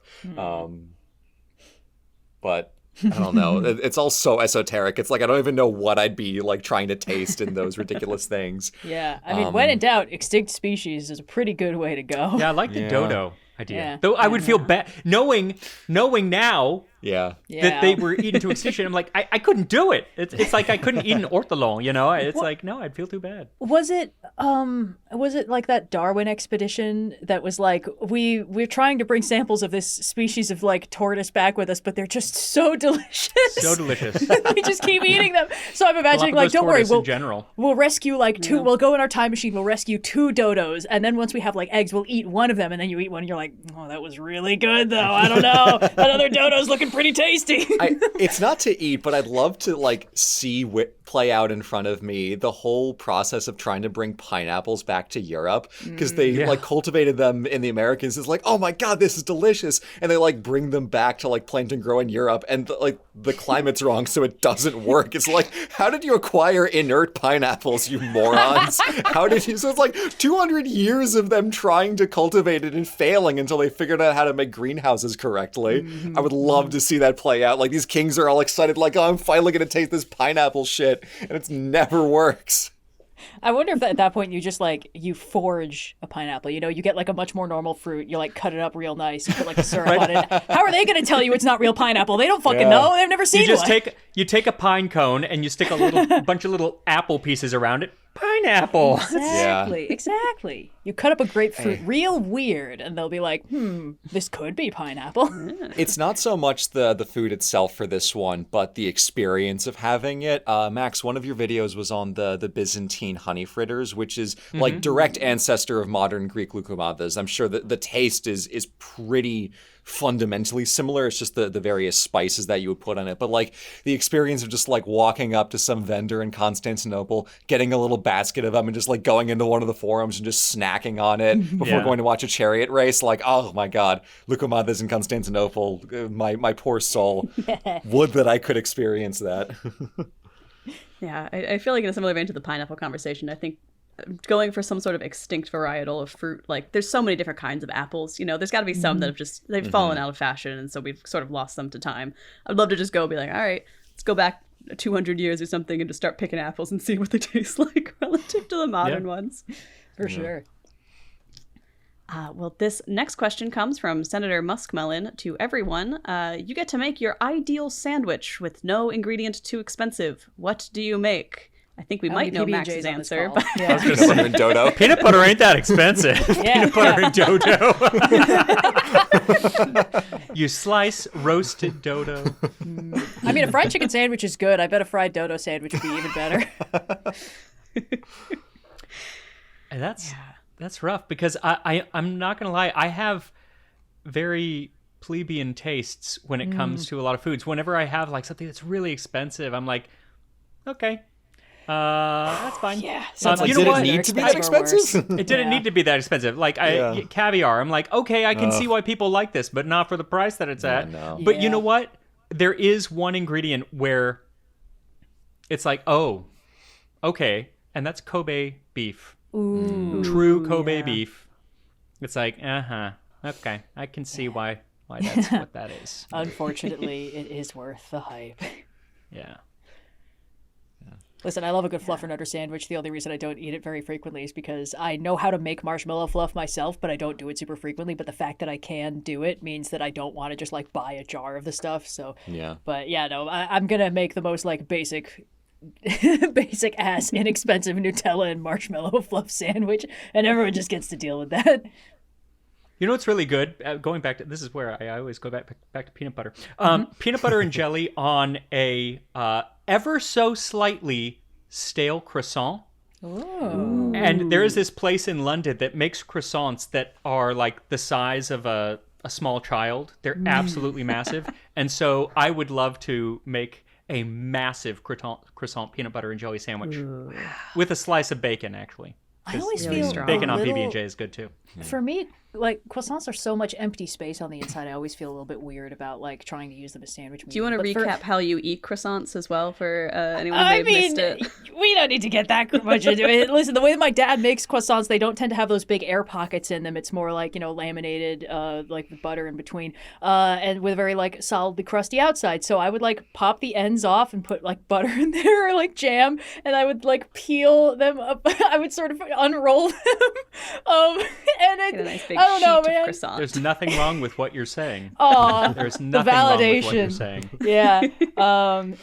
But I don't know. It's all so esoteric. It's like I don't even know what I'd be like trying to taste in those ridiculous things. Yeah. I mean, when in doubt, extinct species is a pretty good way to go. Yeah, I like the dodo idea. Yeah. Though I would feel bad knowing now Yeah. that they were eaten to extinction. I'm like, I couldn't do it. It's like I couldn't eat an ortolon, you know? It's like, no, I'd feel too bad. Was it like that Darwin expedition that was like, we're trying to bring samples of this species of like tortoise back with us, but they're just so delicious. So delicious. We just keep eating them. So I'm imagining like, don't worry, we'll rescue like two, we'll go in our time machine, we'll rescue 2 dodos, and then once we have like eggs, we'll eat one of them, and then you eat one and you're like, oh, that was really good though. I don't know. That other dodo's looking pretty tasty. It's not to eat, but I'd love to like see play out in front of me the whole process of trying to bring pineapples back to Europe, because they like cultivated them in the Americans. It's like, oh my god, this is delicious, and they like bring them back to like plant and grow in Europe, and like the climate's wrong, so it doesn't work. It's like, how did you acquire inert pineapples, you morons? How did you? So it's like 200 years of them trying to cultivate it and failing until they figured out how to make greenhouses correctly. I would love to see that play out. Like, these kings are all excited, like, oh, I'm finally going to taste this pineapple shit, and it never works. I wonder if at that point you just like, you forage a pineapple, you know, you get like a much more normal fruit, you like cut it up real nice, you put like a syrup on it. How are they going to tell you it's not real pineapple? They don't fucking know. They've never seen one. You take a pine cone and you stick a bunch of little apple pieces around it. Pineapple. Exactly. You cut up a grapefruit real weird, and they'll be like, this could be pineapple. It's not so much the food itself for this one, but the experience of having it. Max, one of your videos was on the Byzantine honey fritters, which is like direct ancestor of modern Greek loukoumades. I'm sure that the taste is pretty fundamentally similar. It's just the various spices that you would put on it. But like the experience of just like walking up to some vendor in Constantinople, getting a little basket of them, and just like going into one of the forums and just snacking on it before going to watch a chariot race. Like, oh my god, loukoumades in Constantinople, my poor soul. Would that I could experience that. Yeah, I feel like in a similar vein to the pineapple conversation, I think going for some sort of extinct varietal of fruit, like there's so many different kinds of apples, you know, there's got to be some that have just, they've fallen out of fashion, and so we've sort of lost them to time. I'd love to just go be like, all right, let's go back 200 years or something and just start picking apples and see what they taste like relative to the modern ones. For sure. Well, this next question comes from Senator Muskmelon to everyone. You get to make your ideal sandwich with no ingredient too expensive. What do you make? I think we might know Max's answer. But Peanut butter and dodo. Peanut butter ain't that expensive. Peanut butter and dodo. You slice roasted dodo. I mean, a fried chicken sandwich is good. I bet a fried dodo sandwich would be even better. And that's rough, because I'm not going to lie. I have very plebeian tastes when it comes to a lot of foods. Whenever I have like something that's really expensive, I'm like, okay. That's fine. Yeah. You know what? Did it need to be that expensive? It didn't need to be that expensive. Like caviar, I'm like, okay, I can see why people like this, but not for the price that it's at. No. But you know what? There is one ingredient where it's like, oh, okay, and that's Kobe beef. Ooh. True Kobe beef. It's like, okay, I can see why that's what that is. Unfortunately, it is worth the hype. Yeah. Listen, I love a good fluffernutter sandwich. The only reason I don't eat it very frequently is because I know how to make marshmallow fluff myself, but I don't do it super frequently. But the fact that I can do it means that I don't want to just like buy a jar of the stuff. So but yeah, no, I'm gonna make the most like basic ass inexpensive Nutella and marshmallow fluff sandwich, and everyone just gets to deal with that. You know what's really good? Going back to, this is where I always go back to peanut butter. Peanut butter and jelly on a ever so slightly stale croissant. Ooh. And there is this place in London that makes croissants that are like the size of a small child. They're absolutely massive. And so I would love to make a massive croissant peanut butter and jelly sandwich with a slice of bacon, actually. I always feel bacon on PB&J is good too. For me, like croissants are so much empty space on the inside. I always feel a little bit weird about like trying to use them as sandwich meat. Do you want to recap how you eat croissants as well for anyone who may have missed it? We don't need to get that much into it. Listen, the way that my dad makes croissants, they don't tend to have those big air pockets in them. It's more like, you know, laminated, like with butter in between, and with a very like solidly crusty outside. So I would like pop the ends off and put like butter in there or like jam, and I would like peel them up. I would sort of unroll them. And it, Get a nice big I don't know, sheet of man. croissant. There's nothing wrong with what you're saying. Oh, There's the nothing wrong with what you're validation. saying. Yeah.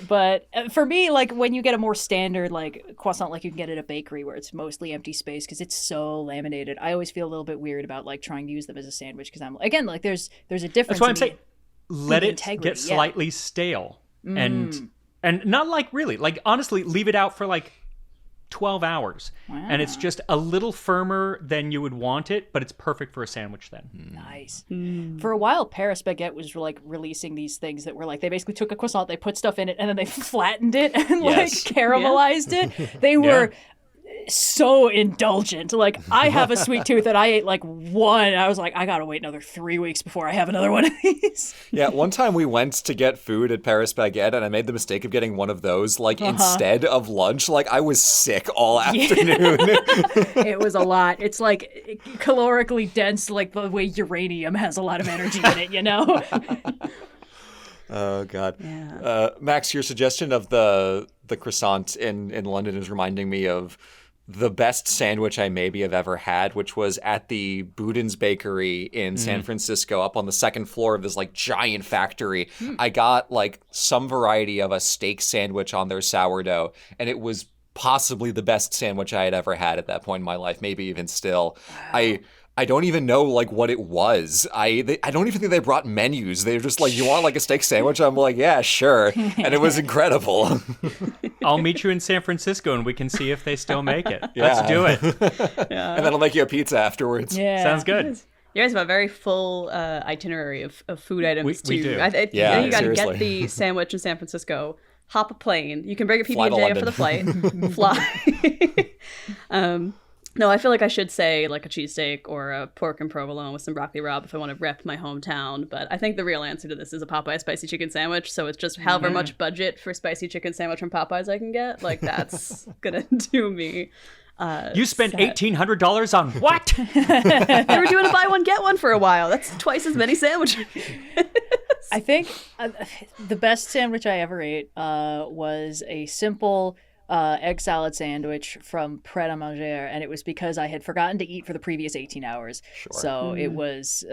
But for me, like when you get a more standard like croissant, like you can get at a bakery where it's mostly empty space because it's so laminated, I always feel a little bit weird about like trying to use them as a sandwich because I'm again like there's a difference. That's why I'm in saying let the it integrity, get yeah. slightly stale and not like really like honestly leave it out for like 12 hours and it's just a little firmer than you would want it, but it's perfect for a sandwich then. Nice. For a while, Paris Baguette was like releasing these things that were like they basically took a croissant, they put stuff in it, and then they flattened it and like caramelized it. They were so indulgent. Like I have a sweet tooth and I ate like one. I was like, I gotta wait another 3 weeks before I have another one of these. Yeah, one time we went to get food at Paris Baguette, and I made the mistake of getting one of those, like, instead of lunch. Like, I was sick all afternoon. It was a lot. It's like calorically dense, like the way uranium has a lot of energy in it, you know? Oh, God. Yeah. Max, your suggestion of the croissant in London is reminding me of the best sandwich I maybe have ever had, which was at the Boudin's Bakery in San Francisco, up on the second floor of this like giant factory. I got like some variety of a steak sandwich on their sourdough, and it was possibly the best sandwich I had ever had at that point in my life, maybe even still. I don't even know like what it was. I don't even think they brought menus. They were just like, you want like a steak sandwich? I'm like, yeah, sure. And it was incredible. I'll meet you in San Francisco and we can see if they still make it. Yeah. Let's do it. And then I'll make you a pizza afterwards. Yeah. Sounds good. You guys have a very full itinerary of food items We too. do. I think you got to seriously. get the sandwich in San Francisco, hop a plane. You can bring a Fly to PB&J London. for the flight, fly. No, I feel like I should say like a cheesesteak or a pork and provolone with some broccoli rabe if I want to rep my hometown. But I think the real answer to this is a Popeye spicy chicken sandwich. So it's just however much budget for spicy chicken sandwich from Popeyes I can get. Like that's gonna do me. You spent $1,800 on what? They were doing a buy one get one for a while. That's twice as many sandwiches. I think the best sandwich I ever ate was a simple egg salad sandwich from Pret a Manger, and it was because I had forgotten to eat for the previous 18 hours. Sure. So it was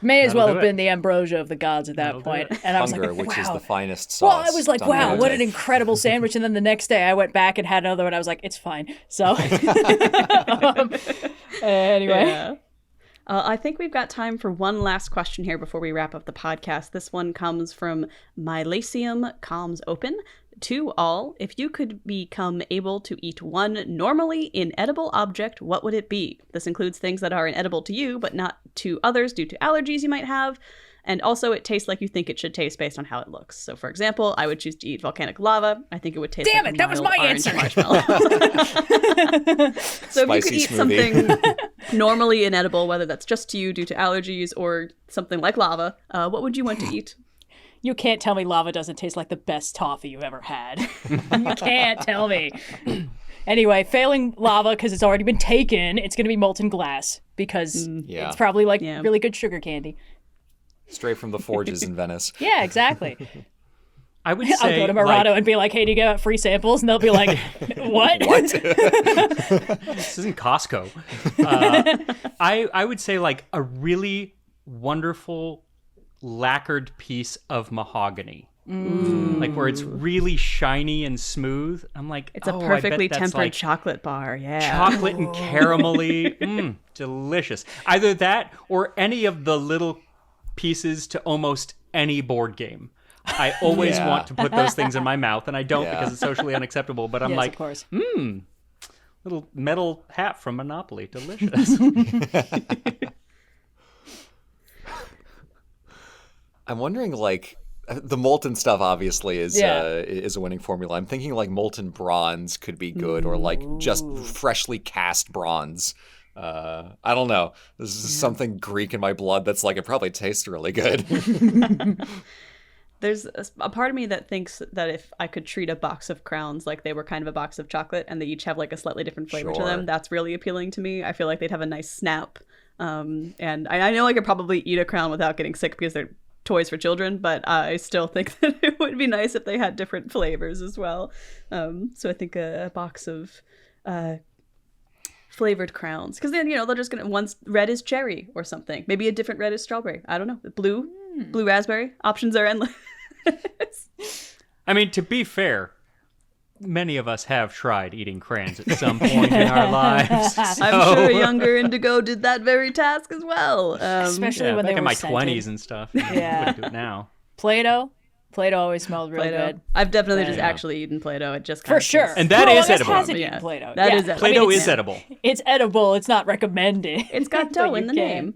may as well have been the ambrosia of the gods at that point. And I was Hunger, like, wow. which is the finest sauce. Well, I was like, wow, what an incredible sandwich. And then the next day I went back and had another one. I was like, it's fine. So anyway. Yeah. I think we've got time for one last question here before we wrap up the podcast. This one comes from Mylacium Comms Open. To all, if you could become able to eat one normally inedible object, what would it be? This includes things that are inedible to you, but not to others due to allergies you might have. And also, it tastes like you think it should taste based on how it looks. So, for example, I would choose to eat volcanic lava. I think it would taste Damn like it, that was my answer. Marshmallow. So if you could eat something normally inedible, whether that's just to you due to allergies or something like lava, what would you want to eat? You can't tell me lava doesn't taste like the best toffee you've ever had. You can't tell me. Anyway, failing lava because it's already been taken, it's going to be molten glass because it's probably like really good sugar candy. Straight from the forges in Venice. Yeah, exactly. I would say I'll go to Murano and be like, hey, do you get free samples? And they'll be like, what? This isn't Costco. I would say like a really wonderful lacquered piece of mahogany. Like where it's really shiny and smooth. I'm like, It's a perfectly tempered like chocolate bar. Yeah. chocolate and caramelly. Delicious. Either that or any of the little pieces to almost any board game. I always want to put those things in my mouth, and I don't because it's socially unacceptable. But I'm Yes, like, of course. little metal hat from Monopoly. Delicious. I'm wondering, like, the molten stuff obviously is a winning formula. I'm thinking like molten bronze could be good, or like just freshly cast bronze. I don't know. This is something Greek in my blood that's like, it probably tastes really good. There's a part of me that thinks that if I could treat a box of crowns like they were kind of a box of chocolate and they each have like a slightly different flavor to them, that's really appealing to me. I feel like they'd have a nice snap. And I know I could probably eat a crown without getting sick because they're toys for children, but I still think that it would be nice if they had different flavors as well. So I think a box of flavored crowns, because then they're just gonna, one's red is cherry or something, maybe a different red is strawberry. I don't know. Blue raspberry. Options are endless. I mean, to be fair, many of us have tried eating crayons at some point in our lives. So. I'm sure younger Indigo did that very task as well. Especially when back they were in my scented. 20s and stuff. Yeah. Wouldn't do it now. Play-Doh always smelled really Play-Doh. good. I've definitely just Play-Doh. actually eaten Play-Doh. It just For sure. And that is edible. Hasn't Yeah. eaten Play-Doh. That yeah. is edible. Play-Doh it's- is edible. It's edible. It's not recommended. It's got But dough you in the can. name.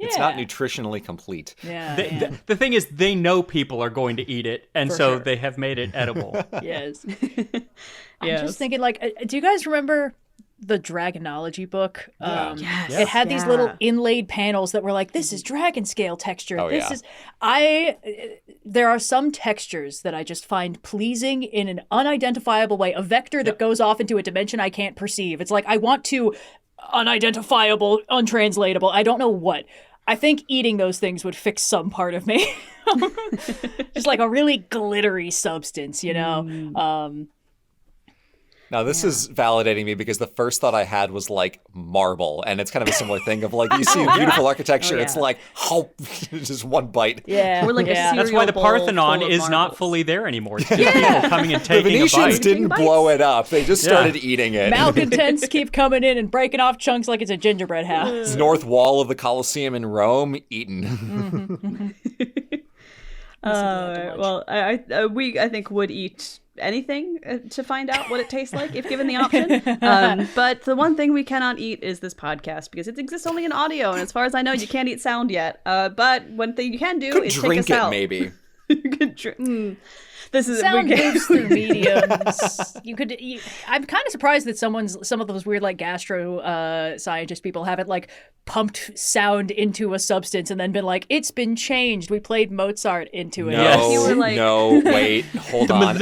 It's not nutritionally complete. Yeah. The thing is, they know people are going to eat it, and For so sure. they have made it edible. Yes. I'm Yes. just thinking, do you guys remember the Dragonology book? Yes. It had these Yeah. little inlaid panels that were like, this is dragon scale texture. Oh, this yeah. there are some textures that I just find pleasing in an unidentifiable way, a vector that goes off into a dimension I can't perceive. It's like, I want to unidentifiable, untranslatable. I don't know what. I think eating those things would fix some part of me. Just like a really glittery substance, Now, this is validating me because the first thought I had was like marble. And it's kind of a similar thing of like, you see beautiful architecture. It's like, just one bite. Yeah. Or like a yeah. That's why the bowl Parthenon full of is not marbles. fully there anymore. It's just people coming and The taking a Venetians bite. didn't bites. blow it up. They just started eating it. Malcontents keep coming in and breaking off chunks like it's a gingerbread house. North wall of the Colosseum in Rome, eaten. Well, I think would eat anything to find out what it tastes like if given the option. But the one thing we cannot eat is this podcast because it exists only in audio, and as far as I know, you can't eat sound yet. But one thing you can do Could is take drink us it, out. maybe. You could This is Sound we moves through mediums. I'm kind of surprised that some of those weird like gastro scientist people haven't like pumped sound into a substance and then been like, it's been changed. We played Mozart into it. No, You were like- no, wait, hold on.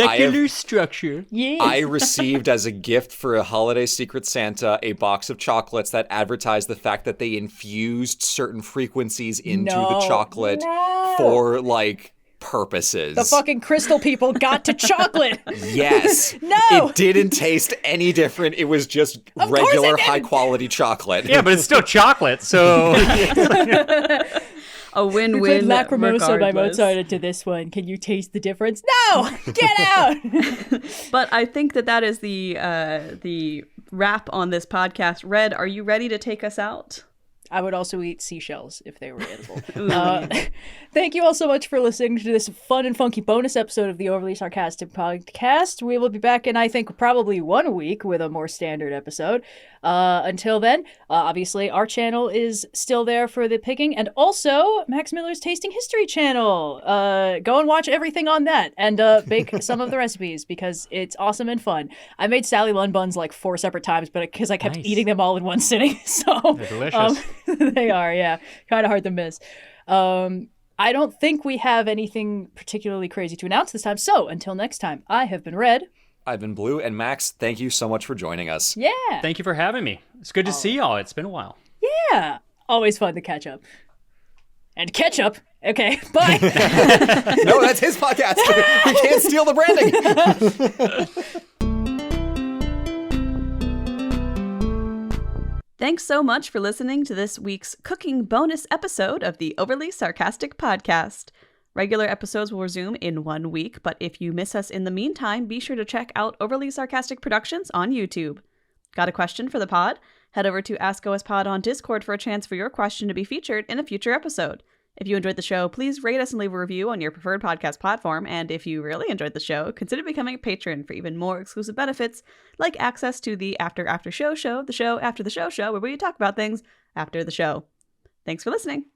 Structure. Yeah. I received as a gift for a holiday Secret Santa a box of chocolates that advertised the fact that they infused certain frequencies into the chocolate for like purposes. The fucking crystal people got to chocolate. Yes. No! It didn't taste any different. It was just course it regular didn't. high quality chocolate. Yeah, but it's still chocolate, so... a We win-win. played Lacrimosa by regardless. Mozart into this one. Can you taste the difference? No! Get out! But I think that is the wrap on this podcast. Red, are you ready to take us out? I would also eat seashells if they were edible. Thank you all so much for listening to this fun and funky bonus episode of the Overly Sarcastic Podcast. We will be back in, I think, probably 1 week with a more standard episode. Until then, obviously, our channel is still there for the picking. And also, Max Miller's Tasting History channel. Go and watch everything on that and bake some of the recipes because it's awesome and fun. I made Sally Lund buns like 4 separate times, but because I kept Nice. eating them all in one sitting. So They're delicious. they are, yeah. Kind of hard to miss. I don't think we have anything particularly crazy to announce this time. So until next time, I have been Red. I've been Blue, and Max, thank you so much for joining us. Yeah. Thank you for having me. It's good to see y'all. It's been a while. Yeah. Always fun to catch up. And ketchup. Okay, bye. No, that's his podcast. We can't steal the branding. Thanks so much for listening to this week's cooking bonus episode of the Overly Sarcastic Podcast. Regular episodes will resume in 1 week, but if you miss us in the meantime, be sure to check out Overly Sarcastic Productions on YouTube. Got a question for the pod? Head over to Ask OSPod on Discord for a chance for your question to be featured in a future episode. If you enjoyed the show, please rate us and leave a review on your preferred podcast platform. And if you really enjoyed the show, consider becoming a patron for even more exclusive benefits, like access to the After Show, the show after the show, where we talk about things after the show. Thanks for listening.